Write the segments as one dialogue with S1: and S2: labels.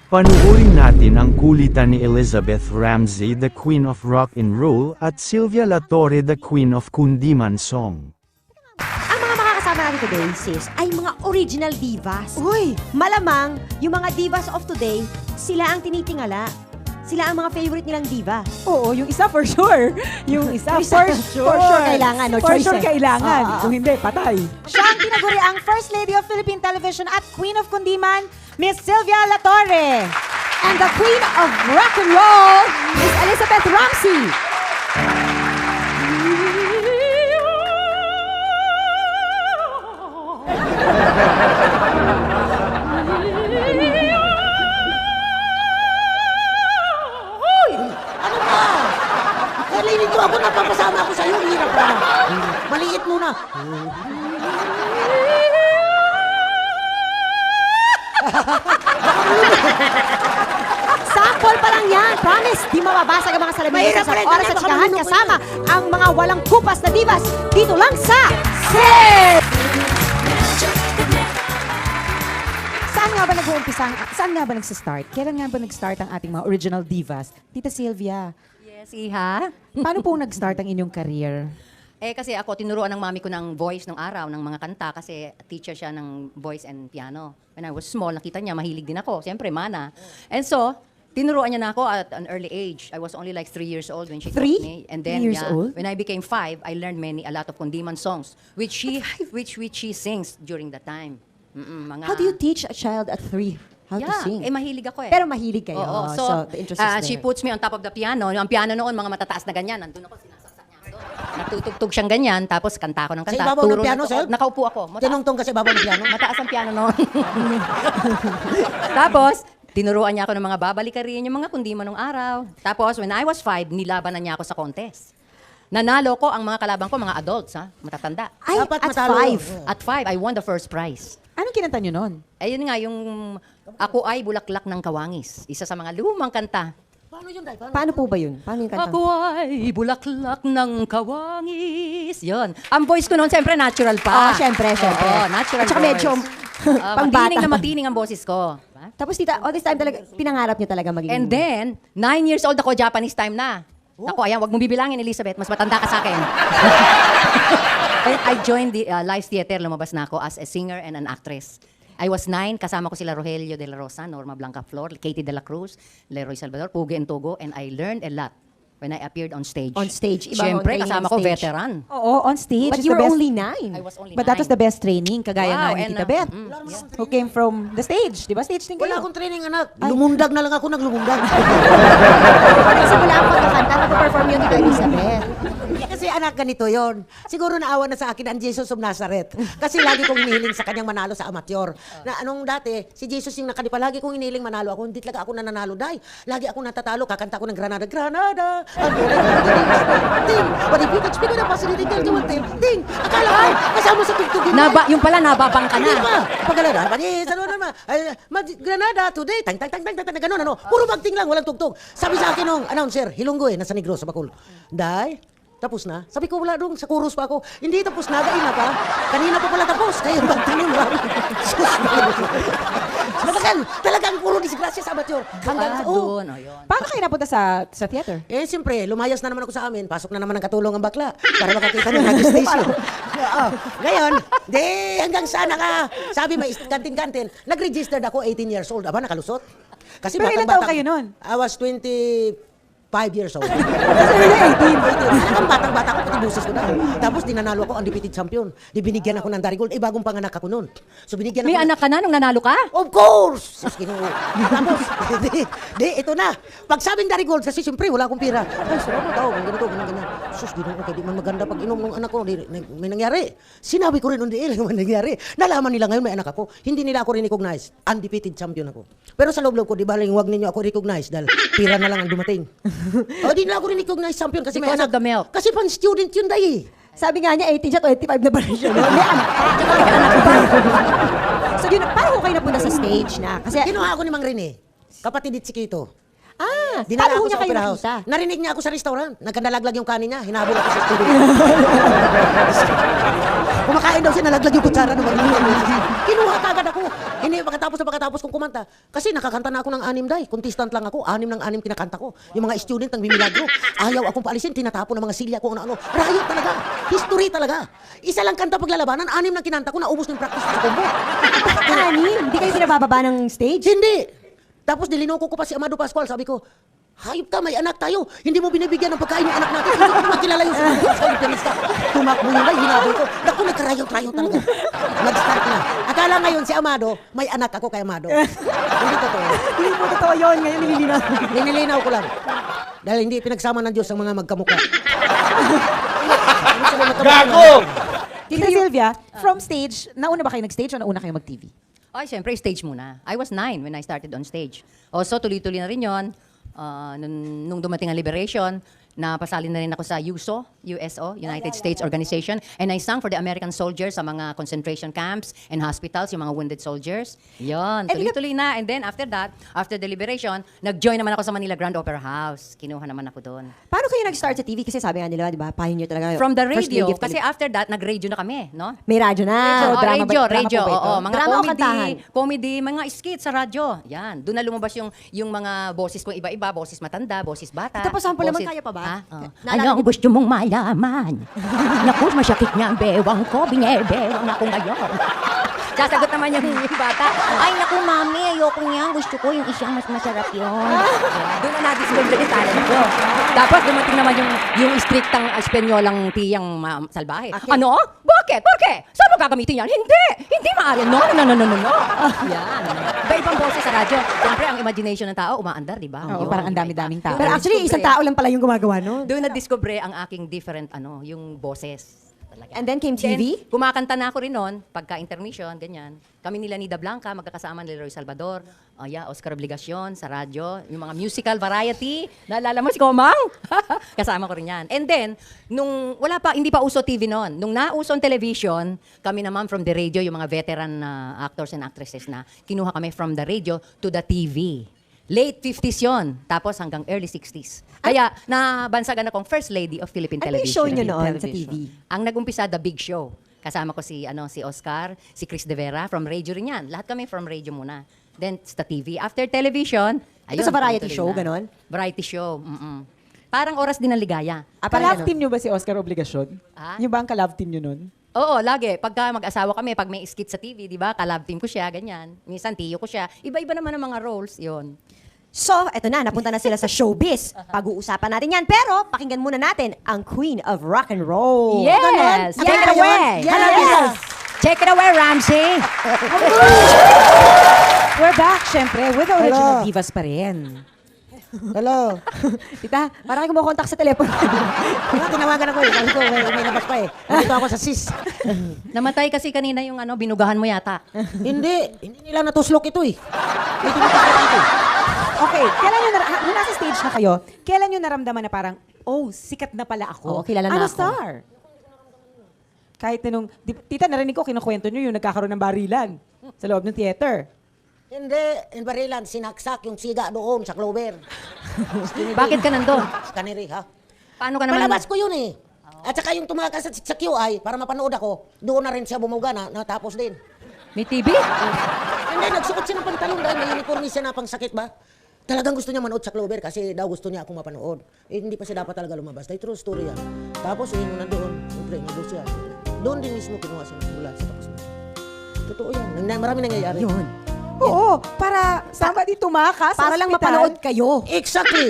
S1: Panuorin natin ang kulitan ni Elizabeth Ramsey, the Queen of Rock and Roll, at Sylvia La Torre, the Queen of Kundiman Song.
S2: Ang mga makakasama natin today, sis, ay mga original divas.
S3: Uy!
S2: Malamang, yung mga divas of today, sila ang tinitingala. Sila ang mga favorite nilang diva.
S3: Oo, yung isa for sure. Yung isa for sure.
S2: For sure kailangan, no
S3: For
S2: choice
S3: sure
S2: eh.
S3: kailangan.
S2: Oo.
S3: Kung hindi, patay.
S4: Siya ang tinaguri ang First Lady of Philippine Television at Queen of Kundiman, Miss Sylvia La Torre.
S2: And the Queen of Rock and Roll, Miss Elizabeth Ramsey.
S5: Narinig ko ako, napapasama ako sa'yo. Hirap na. Maliit muna.
S2: Sample pa lang yan. Promise, di mababasag ang mga salamin
S5: Mahirap
S2: sa
S5: rin,
S2: oras at
S5: baka
S2: sikahan
S5: marunong
S2: kasama ang mga walang kupas na divas dito lang sa SIP!
S3: Saan nga ba nag-uumpisa? Saan nga ba nagsa-start? Kailan nga ba nag-start ang ating mga original divas? Tita Sylvia,
S6: Yes, Iha.
S3: paano po nag-start ang inyong career?
S6: Kasi ako, tinuruan ng mami ko ng voice nung araw, ng mga kanta, kasi teacher siya ng voice and piano. When I was small, nakita niya, mahilig din ako. Siyempre, mana. And so, tinuruan niya na ako at an early age. I was only like 3 years old when she taught
S3: 3?
S6: me. And then,
S3: 3 years old?
S6: when I became 5, I learned a lot of Kundiman songs, which she sings during the time. Mga,
S2: How do you teach a child at 3 how to sing?
S6: mahilig ako eh.
S2: Pero mahilig kayo.
S6: Oo,
S2: So, the interest is there.
S6: she puts me on top of the piano. Ang piano noon, mga matataas na ganyan. Nandun ako, sinasaksak niya ako doon. Natutugtog siyang ganyan, tapos kanta ako ng
S5: Sa
S6: kanta.
S5: ibabaw ng
S6: Turo
S5: piano,
S6: na-
S5: sir?
S6: Nakaupo ako.
S5: Tinungtong kasi babaw ng piano.
S6: Mataas ang piano noon. Tapos, tinuruan niya ako ng mga babalikarin, yung mga kundiman nung araw. Tapos, when I was 5, nilabanan niya ako sa contest. Nanalo ko ang mga kalaban ko, mga adults, matatanda.
S2: Ay,
S5: Dapat
S2: at
S5: matalo.
S2: 5.
S6: At 5, I won the first prize.
S3: Anong kinanta nyo nun?
S6: Ayun nga, yung Ako ay Bulaklak ng Kawangis. Isa sa mga lumang kanta.
S5: Paano yun, Day? Paano?
S2: Paano po ba yun? Paano yung kanta?
S6: Ako ay bulaklak ng kawangis. Yun. Ang voice ko noon, siyempre, natural pa.
S2: Syempre.
S6: Oo, natural
S2: At saka
S6: voice.
S2: medyo
S6: Matining
S2: pangbata.
S6: na matining ang boses ko. Diba?
S2: Tapos tita, all this time talaga, pinangarap niyo talaga maging...
S6: And then, 9 years old ako, Japanese time na. Ako, ayan, wag mong bibilangin, Elizabeth. Mas matanda ka sa akin. And I joined the Live Theater. Lumabas na ako as a singer and an actress. I was 9, kasama ko sila Rogelio de la Rosa, Norma Blanca Flor, Katie de la Cruz, Leroy Salvador, Pugue and Togo, and I learned a lot when I appeared on stage.
S2: On stage, iba ang
S6: Siyempre,
S2: training
S6: kasama
S2: on
S6: ko
S2: stage.
S6: veteran.
S3: Oo, on stage.
S2: But
S3: is
S2: you
S3: the
S2: were
S3: best.
S2: only 9.
S6: I was only
S3: But that was
S6: 9.
S3: the best training, kagaya
S6: Wow,
S3: nga ni
S6: and,
S3: Tita Beth, who came from the stage. Di ba? Stage din kayo.
S5: Wala akong training, anak. Lumundag na lang ako, naglumundag.
S2: Nagsimula ang pagkakanta, nag-perform yun Tita Elizabeth.
S5: Kasi anak, ganito yon. Siguro naawa na sa akin ang Jesus of Nazareth. Kasi lagi kong hinihiling sa kanyang manalo sa amateur. Na anong dati, si Jesus yung nakadipa, lagi kong hinihiling manalo ako. Hindi talaga ako nananalo, Day. Lagi ako natatalo, kakanta ko ng Granada. Granada! Ang ting! But if you can speak with a positive thing, you will ting! Ting! Akala ko, kasama sa tugtugin.
S6: Yung pala, nababang ka
S5: Hindi
S6: na.
S5: pa. Pagkalala, ano naman, Granada today, tang, gano'n, ano. Puro magting lang, walang tugtog. Sabi sa akin nung announcer, Hilonggo nasa Negros, sa Bacol. Day, tapos na? Sabi ko, wala dong, sa chorus pa ako. Hindi tapos na, gain na pa. Kanina pa pala tapos, kaya magting yung lang. Talagang puro disgrasya sa amateur. Hanggang,
S6: Doon, yun.
S3: Paano kayo napunta sa theater?
S5: siyempre, lumayas na naman ako sa amin. Pasok na naman ang katulong ang bakla. Para makakita ng radio station. Ngayon, hanggang sana ka. Sabi, may kantin-kantin. Nag-registered ako, 18 years old. Aba, nakalusot. Kasi
S3: Pero ilan taon kayo nun?
S5: I was 25 years old.
S3: Kasi really 18.
S5: Talagang batang-bata ko, pati buses ko na. Tapos dinanalo ako, undefeated champion. Di binigyan ako ng Darigold. Bagong panganak ako nun. So binigyan
S6: May
S5: ako.
S6: anak ka na nung nanalo ka?
S5: Of course! Sus, Ginoo. Tapos, ito na. Pag sabing Darigold, kasi siyempre wala akong pira. Ay, salamat ako, ganito, ganyan. Sus, Ginoo, kaya di man maganda pag inom ng anak ko. May nangyari. Sinabi ko rin hindi may nangyari. Nalaman nila ngayon may anak ako. Hindi nila ako rin-recognize. Undefeated champion ako. Pero sa loob-loob ko, di ba lang wag ninyo ako recognize dahil pira na lang ang dumating. Di nila ako rin-recognize champion kasi may
S6: Because
S5: anak.
S6: of the milk.
S5: Kasi pan-student yun, Day.
S2: Sabi nga niya, 18 siya, 25 na ba rin siya? May anak pa. So yun, paano ko kayo napunta sa stage na? Kasi,
S5: Kinuha ako ni Mang Rene. Kapatid ni Chiquito.
S2: paano
S5: Dinala ako
S2: niya
S5: sa
S2: kayo
S5: opera house.
S2: nakita?
S5: Narinig niya ako sa restaurant. Nagkandalaglag yung kanin niya. Hinabol ako sa studio. Kumakain daw siya, nalaglag yung kutsara. Kinuha kagad ako. Hindi, pagkatapos kong kumanta. Kasi nakakanta na ako ng 6 day. Contestant lang ako, 6 ng 6 kinakanta ko. Yung mga student ng bimilagro. Ayaw akong paalisin, tinatapon ng mga silya ko ano-ano. Riot talaga. History talaga. Isa lang kanta paglalabanan, 6 ng kinanta ko, naubos ng practice ko sa combo.
S2: Hindi kayo pinabababa ng stage?
S5: Hindi. Tapos nilinoko ko pa si Amado Pascual. Sabi ko, hayop ka, may anak tayo. Hindi mo binibigyan ng pagkain yung anak natin. Hindi ko makilala yung sinabi. Tumakbo yun ay, hinabol ko. Naku, nagkarayaw-trayaw talaga. Nag-start na. Akala ngayon si Amado, may anak ako kay Amado. Hindi totoo.
S2: Hindi po totoo yun. Ngayon nililinaw.
S5: Ninilinaw ko lang. Dahil hindi pinagsama ng Diyos ang mga magkamukha.
S3: Gago! Tita Sylvia, from stage, nauna ba kayo nag-stage o nauna kayo mag-TV?
S6: Ay, siyempre, stage muna. I was 9 when I started on stage. Also, tuloy-tuloy na rin yun. Nung dumating ang Liberation, napasali na rin ako sa USO, United States Organization, and I sang for the American soldiers sa mga concentration camps and hospitals, yung mga wounded soldiers. Yun, tuloy-tuloy na. And then after that, after the Liberation, nag-join naman ako sa Manila Grand Opera House. Kinuha naman ako doon.
S2: Paano kayo nag-start sa TV? Kasi sabi nga nila, di ba, pioneer talaga.
S6: From the
S2: First lady
S6: radio.
S2: of
S6: Kasi after that, nag-radio na kami, no?
S2: May radyo na.
S6: Oh,
S2: Drama
S6: radio.
S2: po ba ito?
S6: Oo, mga
S2: Drama o kantahan?
S6: comedy, mga skits sa radyo. Yan, doon na lumabas yung mga boses ko iba-iba, boses matanda, boses bata.
S2: Tapos sample naman
S6: boses-
S2: kaya pa ba?
S6: Ha?
S2: Naalala
S6: Ano ang gusto mong malaman? Naku, masakit nga ang bewang ko, binebewang ako ngayon. Sasagot naman yung bata, ay naku mami, ayoko niyan, gusto ko yung isang mas masarap yun. Doon na na-discover yung talent ko. Tapos dumating naman yung strictang espanyolang tiyang salbahe. Ano? Bakit? Bakit? Saan mo gagamitin yan? Hindi maaari. No. Yan. Iba-ibang boses sa radyo. Siyempre, ang imagination ng tao, umaandar, di ba?
S3: Oo,
S6: Yun,
S3: parang ang
S6: iba-iba.
S3: dami-daming tao.
S2: Pero actually, isang tao lang pala yung gumagawa nun.
S6: Doon na-discover ang aking different, yung boses. Talaga.
S2: And then came TV?
S6: Then, kumakanta na ako rin noon, pagka-intermission, ganyan. Kami nila Nida Blanca, magkakasama nila Roy Salvador, Oscar Obligacion sa radyo, yung mga musical variety. Naalala mo si Komang? Kasama ko rin yan. And then, hindi pa uso TV noon. Nung nauso ang television, kami naman from the radio, yung mga veteran actors and actresses na, kinuha kami from the radio to the TV. Late 50s yon, tapos hanggang early 60s. Kaya nabansagan akong First Lady of Philippine
S2: Ano yung
S6: Television.
S2: show nyo noon sa TV?
S6: Ang nagumpisa, The Big Show. Kasama ko si Oscar, si Chris De Vera, from radio rin yan. Lahat kami from radio muna. Then, sa TV. After television,
S2: Ito sa variety
S6: tuloy-tuloy
S2: show,
S6: na.
S2: ganon?
S6: Variety show, Parang Oras Din ng Ligaya.
S3: Kalab team nyo ba si Oscar Obligacion?
S6: Ah?
S3: Yung ba ang kalab team nyo nun?
S6: Oo, lagi. Pagka mag-asawa kami, pag may skit sa TV, di ba, kalab team ko siya, ganyan. Minsan, tiyo ko siya. Iba-iba naman ang mga roles, yon.
S2: So, eto na, napunta na sila sa showbiz. Pag-uusapan natin yan. Pero, pakinggan muna natin ang Queen of Rock and Roll.
S6: Yes!
S2: Ganon?
S6: Take it away!
S2: Yes!
S6: Take it away, Ramsey!
S3: We're back, syempre, with the original divas pa rin.
S5: Hello.
S2: Tita, parang kumukontak sa telepono.
S5: Tinawagan ako eh. Sabi ko, may labas pa eh. Nandito ako sa sis.
S6: Namatay kasi kanina yung binugahan mo yata.
S5: Hindi nila natuslok ito eh. May tinitikot ito.
S3: Okay, nung nasa stage na kayo, kailan nyo naramdaman na parang, oh, sikat na pala ako.
S2: Oo, kilala na
S3: I'm a
S2: ako.
S3: star. Kahit tita, narinig ko, kinukwento nyo yung nagkakaroon ng barilan sa loob ng theater.
S5: Hindi, in Barilan, sinaksak yung siga doon sa Clover.
S6: Bakit ka nandun?
S5: Sa kaniri, ha?
S6: Paano ka naman?
S5: Palabas ko yun eh. At saka yung tumakas sa QI, para mapanood ako, doon na rin siya bumuga na natapos din.
S6: May TV?
S5: Hindi, nagsuot siya ng pantalon dahil may uniforme siya na pangsakit ba? Talagang gusto niya manood sa Clover kasi daw gusto niya akong mapanood. Eh, hindi pa siya dapat talaga lumabas. Dahil true story yan. Tapos, nung nandoon, siyempre, nandun siya. Doon din mismo kinuha siya ng mula sa tapos na. Totoo yan. Marami nangyayari.
S2: Yun.
S3: Oo, para somebody tumakas sa
S2: Para lang
S3: ospital.
S2: mapanood kayo.
S5: Exactly!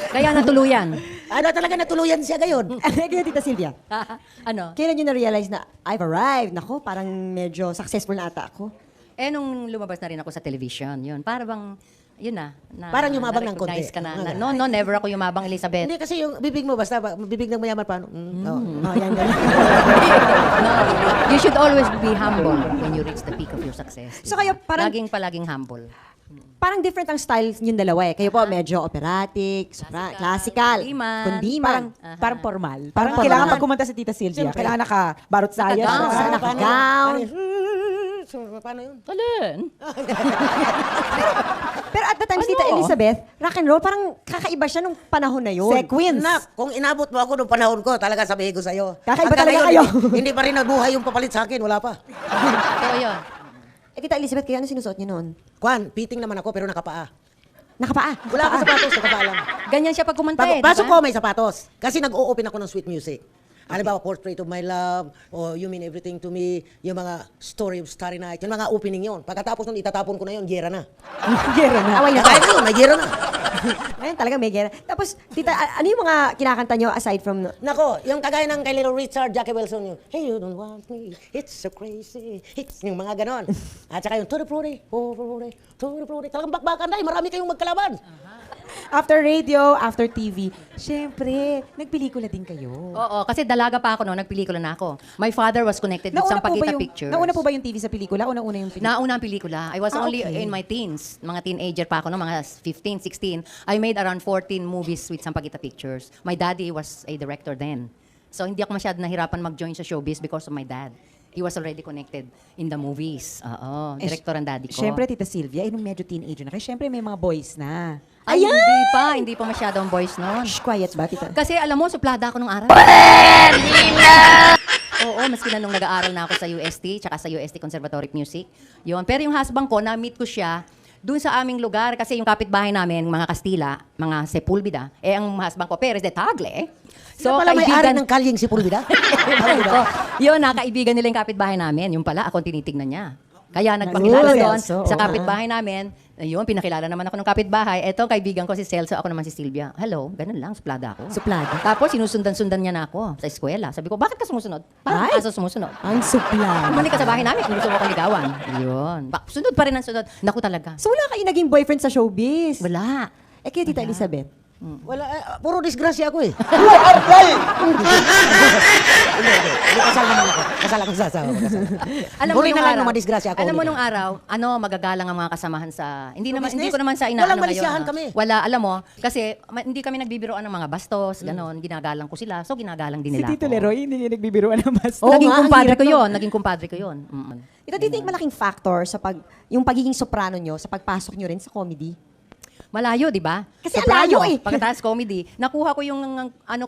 S6: Kaya natuluyan.
S5: Talaga natuluyan siya gayon.
S2: Kaya, Tita Sylvia,
S6: Ano?
S2: kailan nyo na-realize na I've arrived? Nako, parang medyo successful na ata ako.
S6: Nung lumabas na rin ako sa television, yun. Para bang, yun na
S5: Parang yumabang ng
S6: na-recognize
S5: konti.
S6: ka na. No, never ako yumabang, Elizabeth.
S5: Hindi kasi yung bibig mo, basta bibig ng mayaman, paano?
S2: Yan, ganun.
S6: No, you should always be humble when you reach the peak of your success.
S2: So kayo, parang-
S6: Palaging humble.
S2: Parang different ang style yung dalawa eh. Kayo po medyo operatic, classical,
S6: kundiman.
S2: kundiman.
S3: Parang formal. Parang
S2: Parang
S3: kailangan
S2: formal.
S3: pag kumanta sa Tita Sylvia,
S5: Siyempre.
S3: kailangan naka-barot sayas.
S6: Naka-gown.
S2: Naka-gown.
S5: Paano yun?
S6: Alin?
S2: Pero at the times, Tita
S3: Ano?
S2: Elizabeth, rock and roll, parang kakaiba siya nung panahon na yun.
S3: Sequins.
S5: Nak, kung inabot mo ako nung panahon ko, talaga sabihin ko sa'yo.
S2: Kakaiba
S5: Hanggang
S2: talaga
S5: ngayon,
S2: kayo.
S5: Hindi pa rin nabuhay yung papalit sa akin, wala pa.
S6: Totoo yun.
S2: Eh, Tita Elizabeth, kayo ano sinusuot niyo noon?
S5: Kwan, piting naman ako pero nakapaa.
S2: Nakapaa.
S5: Wala akong sapatos, nakapaa lang.
S6: Ganyan siya pag kumanta eh,
S5: Pasok
S6: diba?
S5: ko, may sapatos. Kasi nag-o-open ako ng sweet music. Halimbawa, Portrait of My Love, o You Mean Everything to Me, yung mga Story of Starry Night, yung mga opening yon. Pagkatapos nun, itatapon ko na yon, gera na.
S3: Gera na.
S2: Away na.
S5: Kaya ngayon, may gera na.
S2: Ngayon talaga may gera. Tapos, Tita, ano yung mga kinakanta nyo aside from...
S5: Nako, yung kagaya ng kay Little Richard, Jackie Wilson, yung Hey, you don't want me, it's so crazy, it's yung mga ganon. At saka yung To the Fruity, oh, Fruity, To the Fruity. Talagang bakbakan dahil marami kayong magkalaban.
S3: After radio, after TV, syempre, nagpelikula din kayo.
S6: Oo, kasi dalaga pa ako noon, nagpelikula na ako. My father was connected with Sampaguita Pictures.
S3: Nauna po ba yung TV sa pelikula? Una-una yung pelikula?
S6: Nauna ang pelikula. I was only
S3: okay.
S6: in my teens. Mga teenager pa ako, no? Mga 15, 16. I made around 14 movies with Sampaguita Pictures. My daddy was a director then. So hindi ako masyado nahirapan mag-join sa showbiz because of my dad. He was already connected in the movies. Oo, director ang daddy ko.
S3: Syempre, Tita Sylvia, nung medyo teenager na kayo, syempre may mga boys na.
S6: Ay, hindi pa masyadong boys noon.
S3: Shh, quiet ba, Tita?
S6: Kasi alam mo, suplada ako nung araw. Oo, maski na nung nag-aaral na ako sa UST, tsaka sa UST Conservatory of Music. Yun. Pero yung husband ko, na-meet ko siya doon sa aming lugar, kasi yung kapitbahay namin, mga Kastila, mga Sepulveda, ang husband ko, Perez de Tagle.
S5: So, pala may-ari ng kalyeng si Pulvida.
S6: So, yun, nakaibigan nila yung kapitbahay namin. Yung pala, ako tinitignan niya. Kaya nagpakilala
S3: Celso,
S6: doon
S3: oo.
S6: sa kapitbahay namin. Ayun, pinakilala naman ako ng kapitbahay. Eto, kaibigan ko si Celso, ako naman si Sylvia. Hello, ganun lang, suplada ako.
S3: Suplada?
S6: Tapos, sinusundan-sundan niya na ako sa eskwela. Sabi ko, bakit ka sumusunod? Parang
S3: Ay!
S6: aso sumusunod.
S3: Ang suplada.
S6: Bumalik ka sa bahay namin kung gusto mo akong ligawan. Yun. Sunod pa rin ang sunod. Naku talaga.
S2: So, wala kayo naging boyfriend sa showbiz?
S6: Wala.
S2: Eh, kayo, Tita Elizabeth?
S5: Wala, puro disgrasya ako eh. Hindi, kasal naman ako. Kasal ako sa asawa.
S6: Alam
S5: Huli
S6: nung
S5: na lang
S6: araw-
S5: nung madisgrasya ako.
S6: Alam mo
S5: huli
S6: nung araw, magagalang ang mga kasamahan sa... Hindi
S5: business?
S6: ko naman sa inaano
S5: Walang
S6: ngayon.
S5: malisyahan kami.
S6: Wala, alam mo, kasi hindi kami nagbibiroan ng mga bastos, ganon, ginagalang ko sila, so ginagalang din
S3: Si
S6: nila
S3: Tito
S6: ako.
S3: Leroy, hindi niya nagbibiruan ng mas.
S5: Oo
S6: Naging
S5: nga, ang
S6: kumpadre
S5: hirap
S6: ko
S5: nun.
S6: yun, naging kumpadre ko yun.
S2: Ito, do you think malaking factor sa yung pagiging soprano nyo, sa pagpasok nyo rin sa comedy?
S6: Malayo, di ba?
S2: Kasi ang layo eh.
S6: Pagkatapos comedy, nakuha ko yung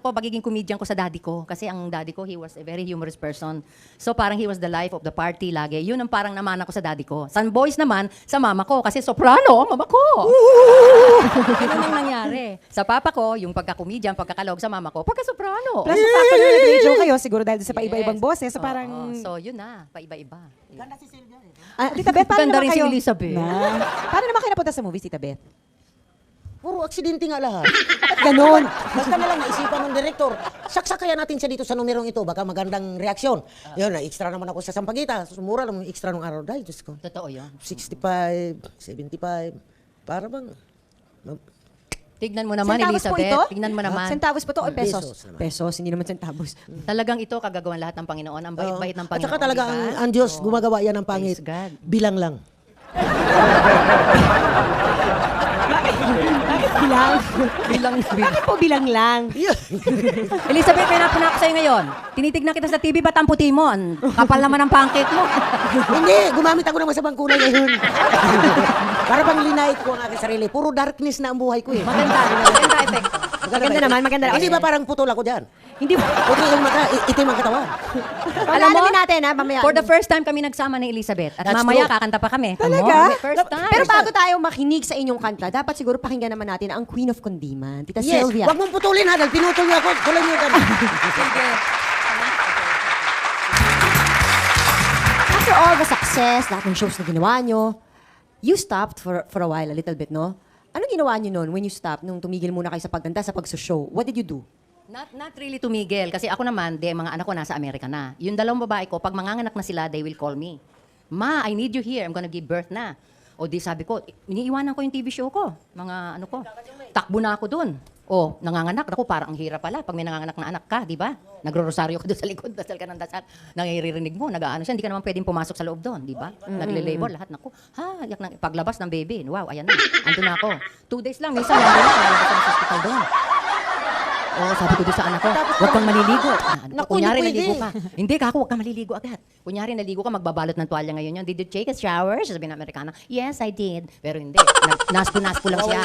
S6: pagiging comedian ko sa daddy ko. Kasi ang daddy ko, he was a very humorous person. So parang he was the life of the party lagi. Yun ang parang namana ko sa daddy ko. Sa boys naman, sa mama ko. Kasi soprano, mama ko. Ganun ang nangyari. Sa papa ko, yung pagka-comedian, pagkakalog sa mama ko, pagka-soprano.
S3: Plus, the fact na nag-radio kayo, siguro dahil sa paiba-ibang boses, so parang...
S6: Oo. So yun na, paiba-iba.
S3: Tita Beth, paano
S6: Ganda
S3: naman
S6: rin si
S3: kayo?
S6: Elizabeth.
S3: Paano naman kayo napunta sa movies, Tita Beth?
S5: Puro aksidente nga lahat.
S3: Ganon.
S5: Basta na lang naisipan ng direktor. Saksak kaya natin siya dito sa numerong ito. Baka magandang reaksyon. Yun, na-extra naman ako sa Sampaguita. Sumura lang yung extra nung araw. Dahil, Diyos ko.
S6: Totoo yun.
S5: 65, 75. Para bang...
S6: Tignan mo naman,
S2: Centavos po ito?
S6: Elizabeth. Tignan mo naman.
S2: Centavos po to o pesos?
S5: Pesos naman.
S2: Pesos, hindi naman centavos.
S6: Talagang ito, kagagawan lahat ng Panginoon. Ang bait-bait ng
S5: At
S6: Panginoon.
S5: saka talaga
S6: diba?
S5: ang Diyos gumagawa yan ng pangit.
S6: Praise God.
S5: Bilang lang.
S2: Bilang.
S6: Bilang.
S2: Bakit po bilang lang?
S6: Elizabeth, may napuna ako sa'yo ngayon. Tinitignan kita sa TV, ba't ang puti mo? Ang kapal naman ang pancake mo.
S5: Hindi, gumamit ako ng masabang kulay ngayon. Para bang linait ko ang aking sarili. Puro darkness na ang buhay ko eh.
S6: Maganda effect.
S2: Maganda naman, maganda naman.
S5: Hindi ba parang putol ako dyan?
S2: Hindi ba?
S5: Puti yung mata, itim ang katawan.
S2: Alamin natin ha, mamaya.
S6: For the first time kami nagsama ni Elizabeth. At
S5: That's
S6: mamaya
S5: true.
S6: kakanta pa kami.
S3: Talaga?
S6: First time.
S2: Pero bago tayo makinig sa inyong kanta, dapat siguro pakinggan naman natin ang Queen of Condiman, Tita
S5: Yes,
S2: Sylvia.
S5: wag mong putulin ha, dahil pinutol niyo ako. Tuloy niyo yan.
S2: After all the success, lahat ng shows na ginawa nyo, you stopped for a while, a little bit, no? Anong ginawa nyo noon when you stopped, nung tumigil muna kayo sa pagkanta, sa pagsushow? What did you do?
S6: Not really tumigil. Kasi ako naman, mga anak ko nasa Amerika na. Yung dalawang babae ko, pag manganganak na sila, they will call me. Ma, I need you here. I'm gonna give birth na. O di sabi ko, iniiwanan ko yung TV show ko. Mga ano ko. Takbo na ako dun. O, nanganganak. Ako, parang ang hirap pala pag may nanganganak na anak ka, di ba? Nagro-rosaryo ka doon sa likod, dasal ka ng dasal. Nangiririnig mo, nag-ano siya. Hindi ka naman pwedeng pumasok sa loob doon, di ba? Nagle-labor, lahat. Naku, yak na. Paglabas ng baby, wow, ayan na. Andun na ako. 2 days lang, minsan nandun na. Nalabas ako sa hospital doon. Oo, sabi ko doon sa anak ko, huwag kang maliligo.
S5: Naku,
S6: Kunyari,
S5: hindi
S6: naligo
S5: pwede.
S6: ka. Hindi, kako, huwag kang maliligo agad. Kunyari, naligo ka, magbabalot ng tuwalya ngayon yun. Did you take a shower? Sabi ng Amerikana, yes, I did. Pero hindi, naspo-naspo lang siya.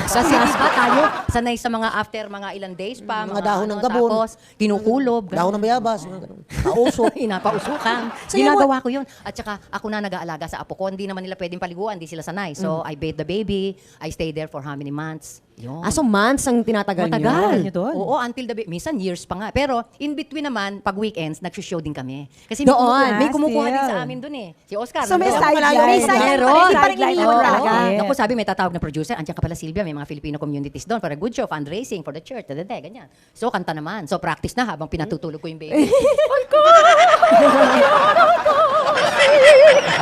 S6: Kasi diba tayo, sanay sa mga after mga ilang days pa,
S5: Mga dahon ng gabon.
S6: Tapos, kinukulob.
S5: Dahon ng bayabas, mga ganun. Pausok.
S6: Inapausukan.
S5: So,
S6: Ginagawa ko yun. At saka, ako na nag-aalaga sa apo ko. Hindi naman nila pwedeng paliguan. Hindi sila sanay. So, I bathe the baby. I stay there for how many months? Yun.
S2: So months ang tinatagal nyo?
S6: Matagal.
S3: niyo doon?
S6: Oo, until the minsan years pa nga. Pero in between naman, pag weekends, nag-show din kami. Kasi
S2: Doon?
S6: may kumukuha din
S3: Still.
S6: sa amin doon eh. Si Oscar.
S3: So may
S6: nandun.
S3: sideline.
S5: May
S4: sideline.
S6: Meron.
S4: Parang iniwan talaga.
S3: Yeah.
S6: Naku, sabi may tatawag na producer. Andiyan ka pala Silvia, may mga Filipino communities doon for a good show, fundraising for the church, ganyan. So kanta naman. So practice na habang pinatutulog ko yung baby.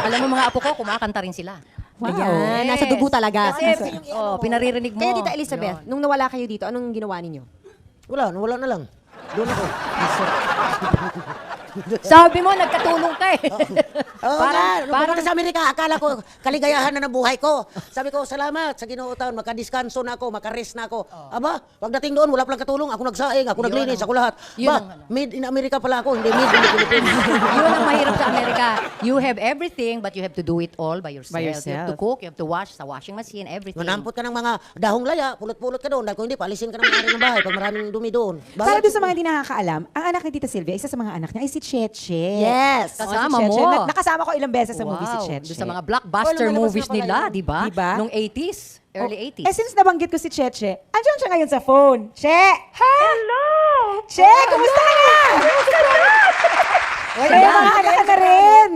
S6: Alam mo mga apo ko, kumakanta rin sila.
S2: Ayan, nasa dugo talaga.
S6: Kasi, pinaririnig mo.
S2: Kaya Tita Elizabeth,
S6: Yun.
S2: nung nawala kayo dito, anong ginawa ninyo?
S5: Wala na lang. Doon ako.
S6: Sabi mo, nagkatulong ka eh.
S5: Oo nga, nung pumunta sa Amerika, akala ko kaligayahan na ng buhay ko. Sabi ko, salamat sa Ginoo taon, makadiskanso na ako, makarest na ako. Aba, pagdating doon, wala palang katulong, ako nagsaing, ako naglinis, ako lahat.
S6: Yun
S5: Ba,
S6: ang ano.
S5: made in America pala ako, hindi made in the Philippines.
S6: Yun ang mahirap sa Amerika. You have everything, but you have to do it all by yourself.
S3: By
S6: You have to
S3: yourself.
S6: cook, you have to wash sa washing machine, everything.
S5: Manampot ka ng mga dahong laya, pulot-pulot ka doon, dahil kung hindi, paalisin ka ng may-ari ng bahay pag maraming dumi doon.
S3: Para doon sa mga hindi nakakaalam, ang anak ni Tita Sylvia, isa sa mga anak niya ay si Cheche.
S2: Yes.
S6: Kasama
S3: si Cheche.
S6: mo.
S3: Nakasama ko ilang beses sa movie si
S6: Wow,
S3: Cheche.
S6: doon sa mga blockbuster
S5: Oh, lumalabas
S6: movies
S5: na pala
S6: nila,
S5: yun.
S6: di ba?
S3: Diba?
S6: Nung 80s, early 80s.
S3: Eh, since nabanggit ko si Cheche, andyan siya ngayon sa phone. Che! Hello! Che, kumusta ka na? Wala, mga anak ka na rin.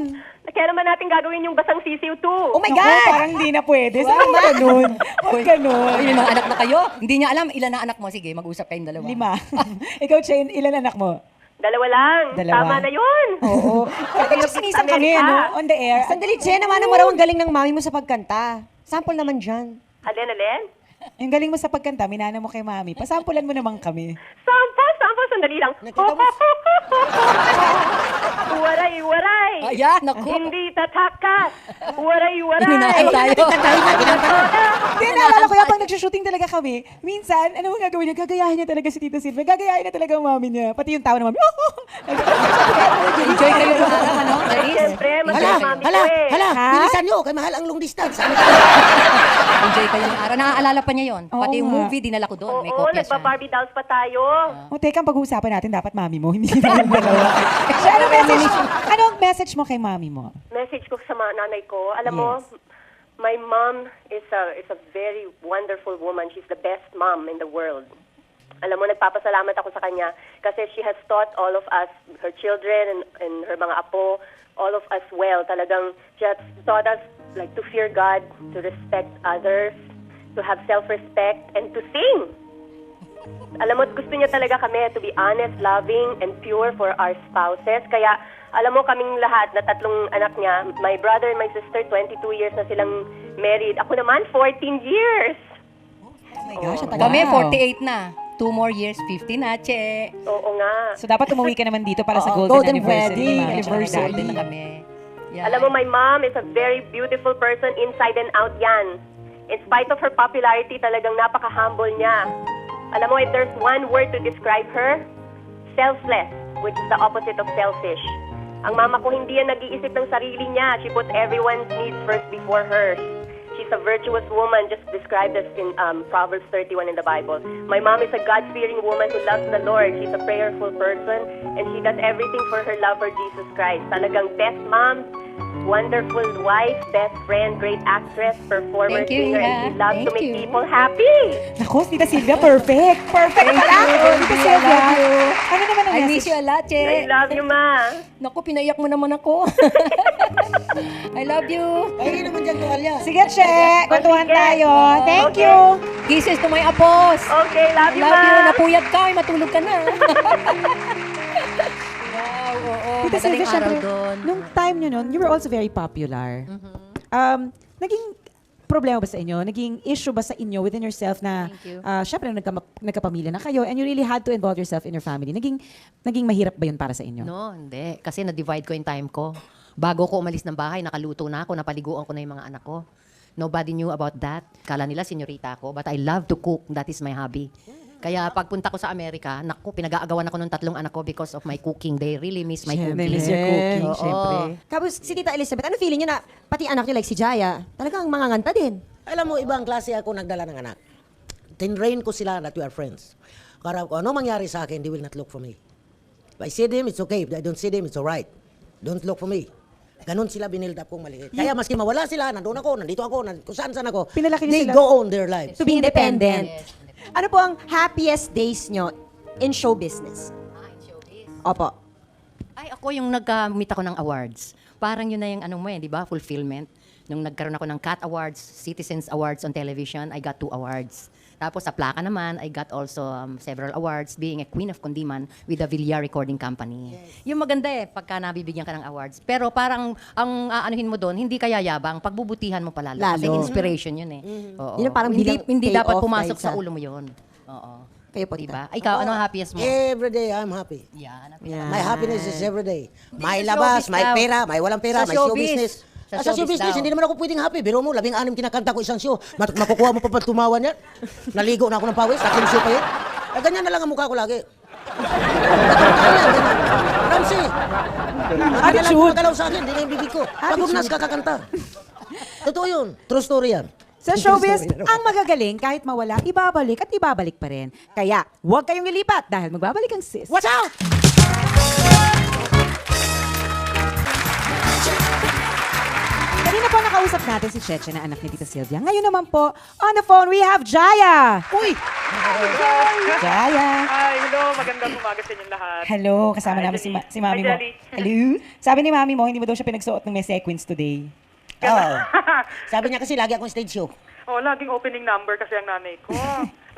S7: Kaya naman natin gagawin yung basang sisiw 2.
S3: Oh my God! Parang hindi na pwede. Saan mo ganun? Huwag ganun.
S6: Ay, may mga anak na kayo. Hindi niya alam ilan na anak mo. Sige, mag-usap kayong dalawa.
S3: 5. Ikaw, Che, ilan anak mo?
S7: Dalawa lang.
S3: Dalawa.
S7: Tama na yun.
S3: Oo. Kaya nagsisinisan kami,
S7: Amerika.
S3: ano? On the air.
S2: Sandali, Jen, naman mo raw ang galing ng mami mo sa pagkanta. Sample naman dyan.
S7: Alin?
S3: Yung galing mo sa pagkanta, minana mo kay mami. Pasampulan mo naman kami.
S7: Sample, sandali lang.
S5: Nakita mo?
S7: Waray.
S6: Ayan, naku.
S7: Hindi tatakas. Waray.
S6: Ininaan tayo.
S3: Hindi, naalala ko yan, pag nag-shooting talaga kami, minsan, ano mo gagawin niya? Gagayahin niya talaga si Tita Silvia. Gagayahin na talaga ang mami niya. Pati yung tawa ng mami.
S6: Enjoy kayo ng araw, ano? Ladies?
S7: Siyempre,
S5: Hala,
S7: masaya mami
S5: hala,
S7: ko eh.
S5: hala,
S3: Ha?
S5: bilisan nyo, kay mahal ang long distance.
S6: Enjoy kayo ng araw. Naaalala pa niya yun.
S3: Oo
S6: Pati yung
S3: nga.
S6: movie, dinala ko doon. May
S7: Oo,
S6: kopya siya.
S7: nagpa-Barbie dolls pa tayo.
S3: O, teka, ang pag-uusapan natin, dapat mami mo, hindi tayong dalawa. So, anong message mo kay mami mo?
S7: Message ko sa mga nanay ko. Alam mo, my mom is a very wonderful woman. She's the best mom in the world. Alam mo, nagpapasalamat ako sa kanya kasi she has taught all of us, her children and her mga apo, all of us well. Talagang she has taught us like to fear God, to respect others, to have self-respect, and to sing. Alam mo, gusto niya talaga kami to be honest, loving, and pure for our spouses. Kaya, alam mo, kaming lahat na tatlong anak niya, my brother and my sister, 22 years na silang married. Ako naman, 14 years.
S3: Oh my gosh, ang tagal.
S6: Kami, 48 na. 2 more years, 50 na, che.
S7: Oo nga.
S3: So, dapat umuwi ka naman dito para sa
S6: Oo,
S3: golden
S2: golden
S3: anniversary.
S2: wedding,
S3: Mami.
S2: anniversary.
S6: Golden na kami. Yeah.
S7: Alam mo, my mom is a very beautiful person inside and out yan. In spite of her popularity, talagang napaka-humble niya. Alam mo, if there's one word to describe her, selfless, which is the opposite of selfish. Ang mama ko hindi yan nag-iisip ng sarili niya. She puts everyone's needs first before hers. She's a virtuous woman, just described as in Proverbs 31 in the Bible. My mom is a God-fearing woman who loves the Lord. She's a prayerful person, and she does everything for her love for Jesus Christ. Talagang best mom, wonderful wife, best friend, great actress, performer,
S6: Thank you,
S7: singer, and
S6: Iha.
S7: she loves to
S6: Thank
S7: make
S6: you.
S7: people happy.
S3: Naku, Tita Silvia, perfect. Perfect pala. Tita Silvia. Ano naman ang
S6: I miss
S3: message?
S6: you a lot, che.
S7: I love you, ma.
S6: Naku, pinaiyak mo naman ako. I love you.
S5: Ay, naman dyan, tuwalya.
S3: Sige, Che. Kwentuhan
S7: Sige.
S3: tayo. Thank
S7: Okay.
S3: you.
S6: Kisses to my apos.
S7: Okay, love you,
S6: Love you.
S7: ma.
S6: Napuyat ka. Ay, matulog ka na. Wow, oo.
S3: Tita Silvia,
S6: Madaling araw
S3: syempre,
S6: doon.
S3: nung time nyo nun, you were also very popular. Naging problema ba sa inyo? Naging issue ba sa inyo within yourself na,
S6: Thank you.
S3: syempre, nagkapamilya na kayo and you really had to involve yourself in your family. Naging mahirap ba yun para sa inyo?
S6: No, hindi. Kasi na-divide ko yung time ko. Bago ko umalis ng bahay, nakaluto na ako, napaliguan ko na yung mga anak ko. Nobody knew about that. Kala nila senyorita ako, but I love to cook. That is my hobby. Kaya pagpunta ko sa Amerika, naku, pinag-aagawan ako ng 3 anak ko because of my cooking. They really miss my
S3: They
S6: cooking.
S3: miss your cooking,
S6: Oo.
S3: syempre.
S2: Tapos si Tita Elizabeth, ano feeling niyo na pati anak niyo like si Jaya, talagang manganganta din?
S5: Alam mo, ibang klase ako nagdala ng anak. Tinrain ko sila that we are friends. Para kung ano mangyari sa akin, they will not look for me. If I see them, it's okay. If I don't see them, it's alright. Don't look for me. Ganon sila binild up kong maliit. Kaya maski mawala sila, nandun ako, nandito ako, kung saan ako,
S3: Pinalaki niyo
S5: they
S3: sila.
S5: go on their lives.
S2: To be independent. Ano po ang happiest days niyo in show business? Opo.
S6: Ay, ako yung nag-meet ako ng awards. Parang yun na yung ano mo di ba? Fulfillment. Nung nagkaroon ako ng CAT Awards, Citizens Awards on television, I got 2 awards. Tapos sa plaka naman, I got also several awards being a Queen of Kundiman with the Villar Recording Company. Yung maganda pagka nabibigyan ka ng awards. Pero parang ang aanuhin mo doon, hindi kaya yabang, pagbubutihan mo palalo. Kasi
S2: Lalo.
S6: inspiration yun Oo.
S2: Yun ang parang
S6: hindi
S2: bilang
S6: hindi dapat
S2: payoff
S6: pumasok
S2: kahit
S6: sa
S2: sa-
S6: ulo mo yun. Oo.
S2: Kayo po,
S6: Diba?
S2: Tita.
S6: Ikaw, ano ang happiest mo?
S5: Every day, I'm happy.
S6: Yan.
S2: Yeah.
S5: My happiness is every day. May
S6: sa
S5: labas,
S6: showbiz
S5: may
S6: daw.
S5: pera, may walang pera,
S6: Sa
S5: may show
S6: showbiz.
S5: business.
S6: Sa
S5: Sa show
S6: showbiz
S5: business,
S6: daw.
S5: hindi naman ako pwedeng happy. Biro mo, 16 kinakanta ko isang show. Makukuha mo pa pag tumawa niya. Naligo na ako ng pawis, aking show pa yun. Ganyan na lang ang mukha ko lagi. Ramsey,
S3: Attitude.
S5: magalaw sa akin, hindi na yung bibig ko. Pag umnas, kakakanta. Totoo yun. True story yan.
S3: Sa showbiz, ang magagaling, kahit mawala, ibabalik at ibabalik pa rin. Kaya, huwag kayong lilipat dahil magbabalik ang sis.
S5: Watch out!
S3: Kanina po nakausap natin si Cheche na anak ni Tita Sylvia. Ngayon naman po, on the phone, we have Jaya.
S5: Uy!
S3: Jaya.
S8: Hi, hello. Magandang umaga sa inyong lahat.
S3: Hello, kasama
S8: Hi,
S3: namin
S8: Jelly.
S3: si mami
S8: Hi,
S3: mo.
S8: Jelly.
S3: Hello. Sabi ni mami mo, hindi mo daw siya pinagsuot ng may sequins today.
S5: Oh. Sabi niya kasi lagi akong stage show.
S8: Oh, laging opening number kasi ang nanay ko.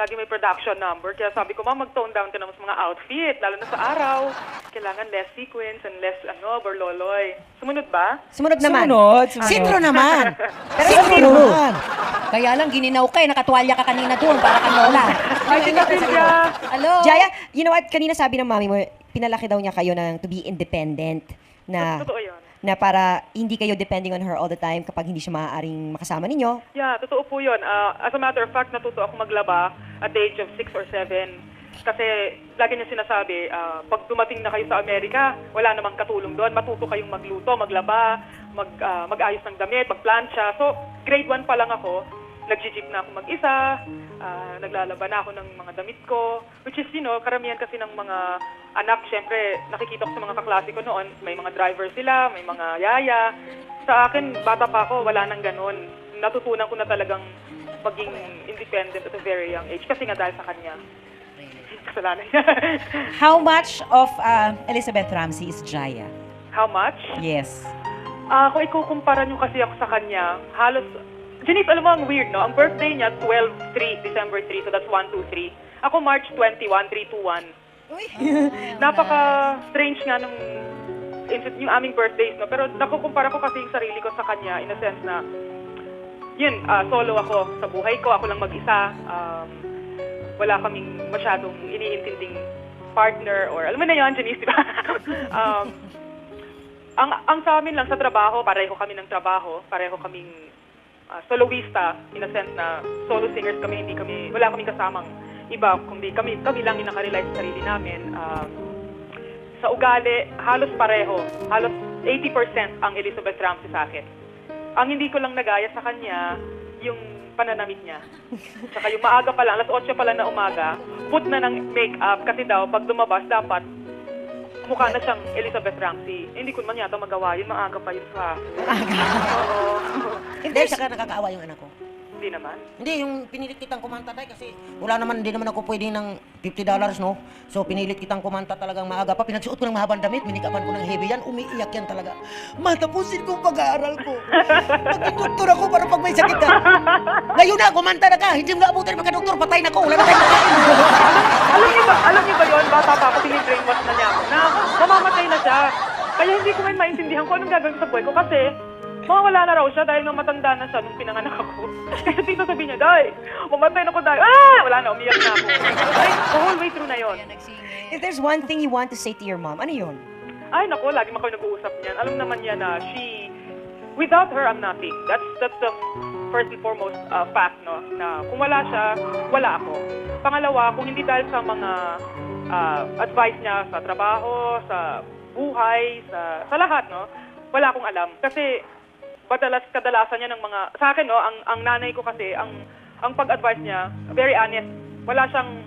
S8: Lagi may production number. Kaya sabi ko, mag-tone down ka naman sa mga outfit, lalo na sa araw. Kailangan less sequins and less, berloloy. Sumunod ba?
S2: Sumunod naman.
S3: Sumunod.
S5: Sintro naman.
S3: Pero
S5: Sintro naman.
S6: Kaya lang, gininaw ka nakatwalya ka kanina doon para kang lola.
S8: Hi, Tita Sylvia.
S6: Hello?
S2: Jaya, you know what? Kanina sabi ng mami mo, pinalaki daw niya kayo ng to be independent.
S8: Totoo yun.
S2: Na para hindi kayo depending on her all the time kapag hindi siya maaaring makasama ninyo.
S8: Yeah, totoo po yun. As a matter of fact, natuto ako maglaba at the age of 6 or 7. Kasi lagi niya sinasabi, pag dumating na kayo sa Amerika, wala namang katulong doon. Matuto kayong magluto, maglaba, mag-ayos ng damit, magplansya. So, grade 1 pa lang ako. Nag-jeep na ako mag-isa, naglalaba na ako ng mga damit ko, which is, karamihan kasi ng mga anak, syempre, nakikita ko sa mga kaklase ko noon, may mga driver sila, may mga yaya. Sa akin, bata pa ako, wala nang ganun. Natutunan ko na talagang maging independent at a very young age kasi nga dahil sa kanya. Kasalanan niya.
S3: How much of Elizabeth Ramsey is Jaya?
S8: How much?
S3: Yes.
S8: Kung ikukumpara niyo kasi ako sa kanya, halos... Janice, alam mo ang weird, no? Ang birthday niya, 12/3, December 3, so that's 1, 2, 3. Ako March 21, 3, 2, 1. Napaka-strange nga nung yung aming birthdays, no? Pero nakukumpara ko kasi yung sarili ko sa kanya in a sense na, yun, solo ako sa buhay ko, ako lang mag-isa. Wala kaming masyadong iniintinding partner or, alam mo na yun, Janice, di ba? Ang sa amin lang sa trabaho, pareho kami ng trabaho, pareho kaming soloista, in a sense na solo singers kami, wala kaming kasamang iba, kundi kami lang yung nakarely sa sarili namin. Sa ugali, halos pareho, halos 80% ang Elizabeth Ramsey sa akin. Ang hindi ko lang nagaya sa kanya, yung pananamit niya. Saka yung maaga pa lang, alas 8 pa lang na umaga, put na ng make-up kasi daw, pag lumabas, dapat mukha na siyang Elizabeth Ramsey. Hindi ko naman yata magawa yun, maaga pa yun sa akin. Oo.
S5: Hindi, saka nakakaawa yung anak ko.
S8: Hindi naman.
S5: Hindi, yung pinilit kitang kumanta tayo kasi hindi naman ako pwede ng $50, no? So, pinilit kitang kumanta talagang maaga pa. Pinagsuot ko ng mahabang damit, minikapan ko ng heavy yan, umiiyak yan talaga. Matapusin ko ang pag-aaral ko. Maging doktor ako para pag may sakit ka. Ngayon na, kumanta na ka. Hindi mo naabutin magka-doktor, patay na ko. Wala na tayong makain.
S8: Alam niyo ba yun, bata pa ako, pinibrainwash na niya ako na mamamatay na siya. Kaya hindi ko man maintindihan ko anong gagawin ko sa buhay ko kasi mawawala na raw siya dahil nung matanda na siya nung pinanganak ako. Kasi tito sabi niya, Day, mamatay na ko, Day. Wala na, umiyak na ako. The whole way through na yun.
S2: If there's one thing you want to say to your mom, ano yun?
S8: Ay, naku, lagi man kayo nag-uusap niyan. Alam naman niya na without her, I'm nothing. That's the first and foremost, fact, no? Na kung wala siya, wala ako. Pangalawa, kung hindi dahil sa mga advice niya sa trabaho, sa buhay, sa lahat, no? Wala akong alam. Kasi, kadalasan niya ng mga, sa akin, no, ang nanay ko kasi, ang pag-advise niya, very honest. Wala siyang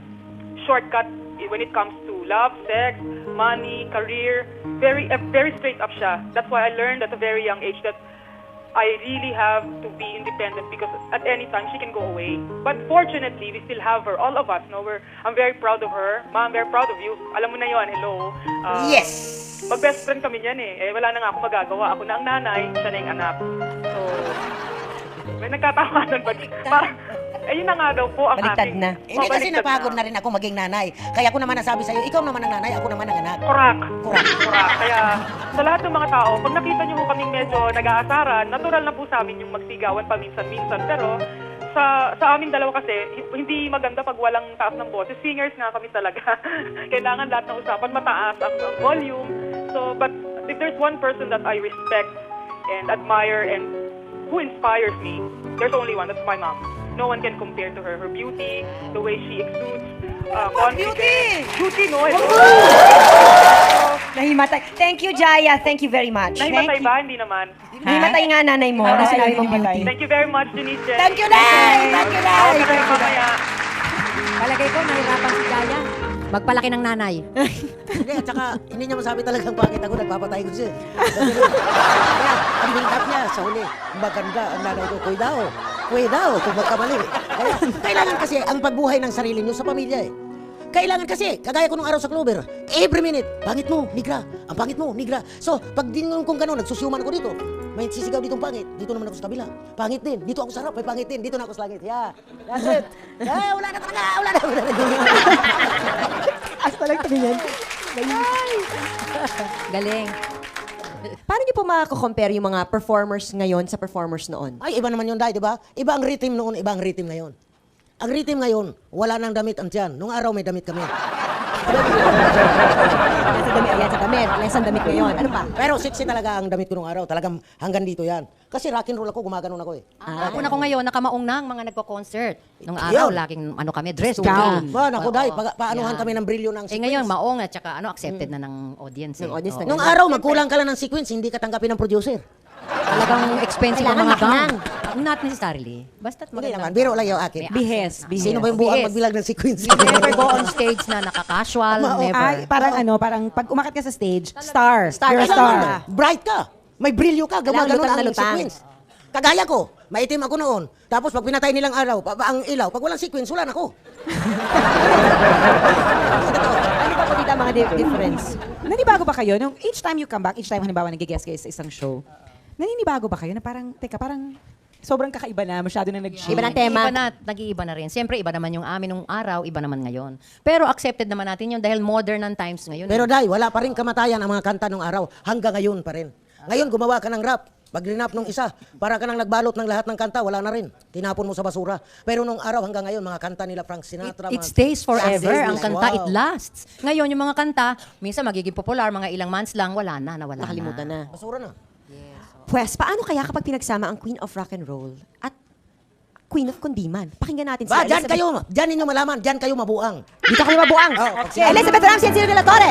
S8: shortcut when it comes to love, sex, money, career. Very straight up siya. That's why I learned at a very young age that I really have to be independent because at any time she can go away. But fortunately, we still have her, all of us. No, I'm very proud of her. Ma, I'm very proud of you. Alam mo na yon, hello.
S5: Yes!
S8: Mag-best friend kami niyan eh. Wala na nga ako magagawa. Ako na ang nanay, siya na yung anak. So, may nagkatawanan ba? Parang, ayun na nga daw po ang
S2: Baliktad
S8: aking...
S2: na.
S5: Hindi kasi napagod na rin ako maging nanay. Kaya ako naman nasabi sa'yo, ikaw naman ang nanay, ako naman ang anak.
S8: Correct. Kaya sa lahat ng mga tao, pag nakita niyo po kaming medyo nag-aasaran, natural na po sa amin yung magsigawan paminsan-minsan. Pero sa aming dalawa kasi, hindi maganda pag walang taas ng boses. Singers nga kami talaga. Kailangan lahat ng usapan mataas ang volume. So, but if there's one person that I respect and admire and who inspires me, there's only one. That's my mom. No one can compare to her. Her beauty, the way she exudes confidence. Beauty, no?
S2: Nahimatay. Thank you, Jaya. Thank you very much.
S8: Nahimatay ba? Hindi naman.
S2: Nahimatay nga nanay mo. Na sinabi mong beauty.
S8: Thank you very much, Denise.
S5: Thank you, Nay! Thank you, Nay!
S8: Okay, tayo mamaya.
S6: Palagay ko, nahirapan si Jaya. Magpalaki ng nanay.
S5: Hindi, at saka hindi niya masabi talagang pangit ako, nagpapatay ko siya. Kaya, ang hingkap niya sa huli, maganda ang nanay ko, kuy daw, kung magkamali. Kaya, kailangan kasi ang pagbuhay ng sarili niyo sa pamilya eh. Kailangan kasi, kagaya ko nung araw sa Clover, every minute, pangit mo, nigra. Ang pangit mo, nigra. So, pag dinong kung gano'n, nagsusyuman ako dito, may sisigaw ditong pangit, dito naman ako sa kabila. Pangit din, dito ako sa harap, may pangit din, dito na ako sa langit. Yeah, that's it. Yeah, wala na talaga, wala na.
S2: Asta lang tingin.
S6: Galing.
S2: Paano niyo po makakompare yung mga performers ngayon sa performers noon?
S5: Ay, iba naman yun, Day, di ba? Iba ang rhythm noon, iba ang rhythm ngayon. Ang rhythm ngayon, wala nang damit ang tiyan. Nung araw may damit kami.
S2: Yan sa damit. Less ang damit ngayon. Ano pa?
S5: Pero sexy talaga ang damit ko nung araw. Talagang hanggang dito yan. Kasi rock and roll ako, gumaganon ako eh.
S6: Ako na ko ngayon, nakamaong na ang mga nagko-concert. Nung araw,
S5: Yun.
S6: laging kami, dress
S2: Gown.
S5: Ba, naku, Day, paanuhan
S6: Yan.
S5: kami ng brilyo ng
S6: Eh
S5: sequence.
S6: ngayon, maong at saka accepted na ng audience.
S2: Ng audience na
S6: Oo.
S5: Nung araw, magkulang ka lang ng sequence, hindi ka tanggapin ng producer.
S6: Talagang expensive ang mga gown. Not necessarily. Basta't
S5: Hindi
S6: maganda.
S5: naman, biro lang yung akin.
S2: Bihes.
S5: Sino ba yung buwang
S6: Bihis.
S5: magbilag ng sequence?
S6: You never go on stage na naka-casual. Never.
S3: Ay, parang pag umakit ka sa stage, star. You're a
S5: Kailangan
S3: star.
S5: bright ka. May brilyo ka. Gumaganon
S2: lutang na
S5: ang
S2: lutang.
S5: sequence. Kagaya ko, maitim ako noon. Tapos pag pinatay nilang araw, ang ilaw, pag walang sequence, wala na ako.
S2: Ano pa po dito ang mga difference?
S3: Nanibago ba kayo? Nung each time you come back, each time halimbawa nag-guest kayo sa isang show, naninibago ba kayo na parang, teka, parang sobrang kakaiba na, masyado na nag-shift?
S2: Iba ng tema.
S6: Nag-iiba na rin. Siyempre, iba naman yung amin nung araw, iba naman ngayon. Pero accepted naman natin yun dahil modern ang times ngayon.
S5: Pero Day, wala pa rin kamatayan ang mga kanta nung araw. Hanggang ngayon pa rin. Ngayon, gumawa ka ng rap. Pag rinap nung isa, para ka nang nagbalot ng lahat ng kanta, wala na rin. Tinapon mo sa basura. Pero nung araw hanggang ngayon, mga kanta nila Frank Sinatra.
S6: It
S5: mga-
S6: stays forever.
S5: Yes,
S6: Ang kanta,
S5: wow.
S6: it lasts. Ngayon, yung mga kanta, minsan magiging popular, mga ilang months lang, wala na, nawala
S2: Nakalimutan na.
S5: Basura na.
S2: Pues, paano kaya kapag pinagsama ang Queen of Rock and Roll at Queen of Kundiman? Pakinggan natin
S5: Ba,
S2: sila.
S5: dyan ninyo malaman, dyan kayo mabuang.
S2: Dito kayo mabuang.
S5: Oh,
S2: Elizabeth Ramsey at Silvia La Torre.